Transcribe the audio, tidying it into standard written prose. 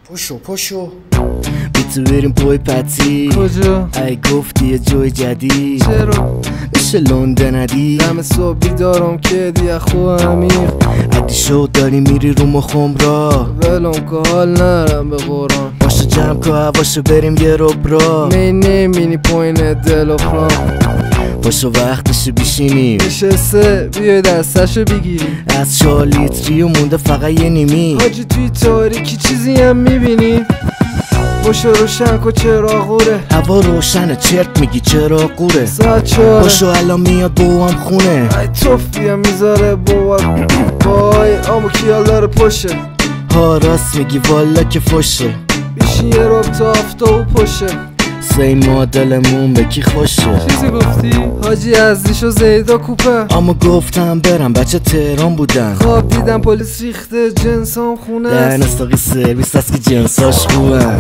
پشو بیتو بریم پای پتی کجا؟ ای گفتی یه جای جدید چرا؟ میشه لنده ندی دم صبح بیدارم که دیگه خواه عمیق عدی شد داری میری رو مخم را ولم که حال نرم به قرآن باشه جمع که هواشو بریم یه رب را می نمینی پایین دل افران باشه وقتشو بیشینیم نشسته بیای دستشو بگیری از 4 لیتری و مونده فقط یه نیمی حاجی توی تاریکی چیزی هم میبینی؟ باشه روشن که چراغوره هوا روشنه چرت میگی چرا قوره ساعت 4 باشو الان میاد بوام خونه ای توفی هم میذاره بابا وای آمو کیال داره پشه ها راست میگی والا که فشه بیشین یه رب تا هفته و پشه سی ما دلمون به کی خوشه چیزی گفتی؟ حاجی ازدیش و زیدا کوپه اما گفتم برم بچه تهران بودن خواب دیدم پلیس ریخته جنسام خونه در نستاقی سرویس هست که جنساش خوبن